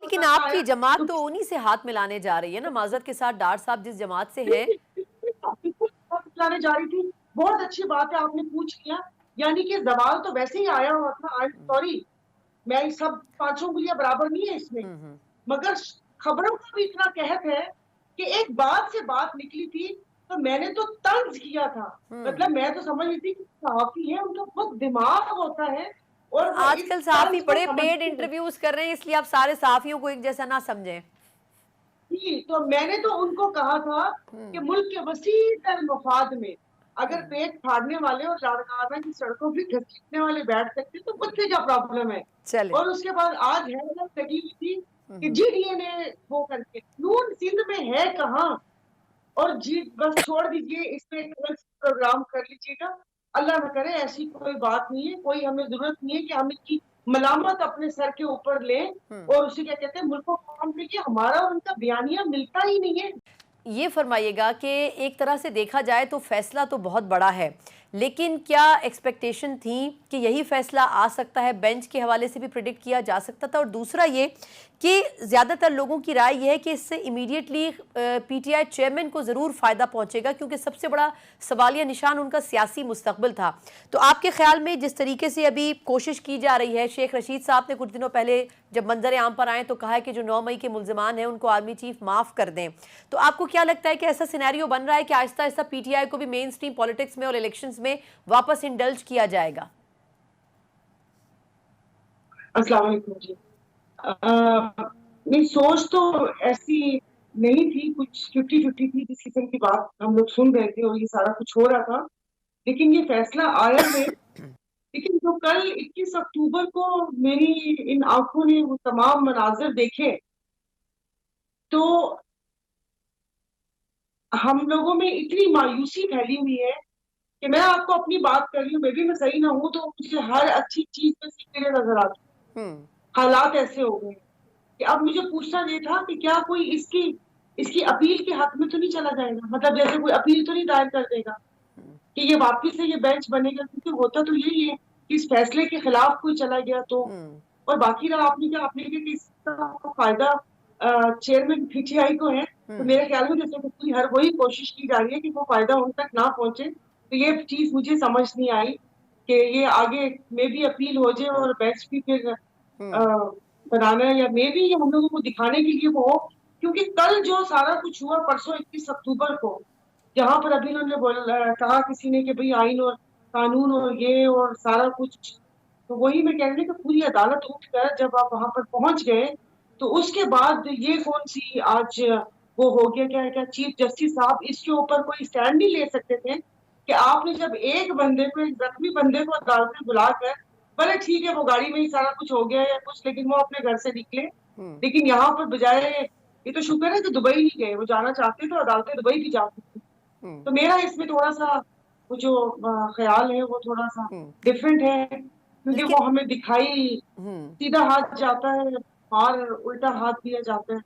लेकिन बताता आपकी आया जमात तो तो उन्हीं से हाथ मिलाने जा रही है ना, माजरत के साथ डार साहब जिस जमात से हैं। लाने जा रही थी। बहुत अच्छी बात है आपने पूछ लिया। यानी कि सवाल तो वैसे ही आया हुआ था। आई एम सॉरी, मैं सब पांचों उंगलियां बराबर नहीं है इसमें, मगर खबरों का भी इतना कहत है कि एक बात से बात निकली थी तो मैंने तो तंज किया था। मतलब मैं तो समझ रही थी कि सहाफी है, उनका बहुत दिमाग होता है और वो इस आजकल सहाफी तंज को बड़े पेड समझते हैं। इंटरव्यूज कर रहे हैं, इसलिए आप सारे सहाफियों को एक जैसा ना समझें। जी, तो मैंने तो उनको कहा था कि मुल्क के वसी तर मफाद में अगर पेट फाड़ने वाले और लाड़काना की सड़कों पे घसीटने वाले बैठ सकते तो मुझसे क्या प्रॉब्लम है। चले। और उसके बाद आज हैरत लगी हुई थी कि जी डीएनए वो करके नून सिंध में है कहाँ। और जी बस छोड़ दीजिए, इस पे कल प्रोग्राम कर लीजिएगा। अल्लाह न करे, ऐसी कोई बात नहीं है, कोई हमें जरूरत नहीं है कि हम इनकी मलामत अपने सर के ऊपर लें। और उसे क्या कहते हैं, मुल्क को काम कीजिए, हमारा और उनका बयानिया मिलता ही नहीं है। ये फरमाइएगा कि एक तरह से देखा जाए तो फैसला तो बहुत बड़ा है, लेकिन क्या एक्सपेक्टेशन थी कि यही फैसला आ सकता है? बेंच के हवाले से भी प्रिडिक्ट किया जा सकता था। और दूसरा ये कि ज़्यादातर लोगों की राय यह है कि इससे इमीडिएटली पीटीआई चेयरमैन को ज़रूर फ़ायदा पहुंचेगा, क्योंकि सबसे बड़ा सवालिया निशान उनका सियासी मुस्तकबिल था। तो आपके ख्याल में जिस तरीके से अभी कोशिश की जा रही है, शेख रशीद साहब ने कुछ दिनों पहले जब मंजर आम पर आए तो कहा है कि जो 9 मई के मुल्जिमान हैं उनको आर्मी चीफ माफ़ कर दें। तो आपको क्या लगता है कि ऐसा सिनेरियो बन रहा है कि आहिस्ता आहिस्ता पीटीआई को भी मेन स्ट्रीम पॉलिटिक्स में और इलेक्शंस में वापस इंडल्ज किया जाएगा? अस्सलाम वालेकुम जी। नहीं, सोच तो ऐसी नहीं थी, कुछ छुट्टी छुट्टी थी जिस किस्म की बात हम लोग सुन रहे थे और ये सारा कुछ हो रहा था। लेकिन ये फैसला आया है। लेकिन जो कल 21 अक्टूबर को मेरी इन आंखों ने वो तमाम मनाजिर देखे, तो हम लोगों में इतनी मायूसी फैली हुई है कि मैं आपको अपनी बात कर रही हूँ, मे भी मैं सही ना हूं, तो मुझे हर अच्छी चीज में से कीड़े नजर आते हैं। हालात ऐसे हो गए कि अब मुझे पूछना ये था कि क्या कोई इसकी इसकी अपील के हक में तो नहीं चला जाएगा। मतलब जैसे कोई अपील तो नहीं दायर कर देगा कि ये वापिस से ये बेंच बनेगा, क्योंकि होता तो यही है कि इस फैसले के खिलाफ कोई चला गया तो। और बाकी रहा, आपने क्या कि इसका फायदा चेयरमैन पीटीआई को है। तो मेरे ख्याल में जैसे पूरी हर वही कोशिश की जा रही है कि वो फायदा उन तक ना पहुंचे। तो ये चीज मुझे समझ नहीं आई कि ये आगे मे भी अपील हो जाए और बेंच भी फिर बनाना है, या मे भी ये हम लोगों को दिखाने के लिए वो हो। क्योंकि कल जो सारा कुछ हुआ परसों 21 अक्टूबर को, जहां पर अभी उन्होंने कहा किसी ने कि भाई आइन और कानून और ये और सारा कुछ, तो वही मैं कह रही हूँ कि पूरी अदालत उठकर जब आप वहां पर पहुंच गए तो उसके बाद ये कौन सी आज वो हो गया, क्या क्या चीफ जस्टिस साहब इसके ऊपर कोई स्टैंड नहीं ले सकते थे कि आपने जब एक बंदे को, एक जख्मी बंदे को अदालत में बुलाकर, भले ठीक है वो गाड़ी में ही सारा कुछ हो गया या कुछ, लेकिन वो अपने घर से निकले। लेकिन यहाँ पर बजाय, ये तो शुक्र है कि दुबई नहीं गए, वो जाना चाहते तो अदालतें दुबई भी जा सकती। तो मेरा इसमें थोड़ा सा वो जो ख्याल है वो थोड़ा सा डिफरेंट है, क्योंकि लेकिन वो हमें दिखाई सीधा हाथ जाता है और उल्टा हाथ दिया जाता है।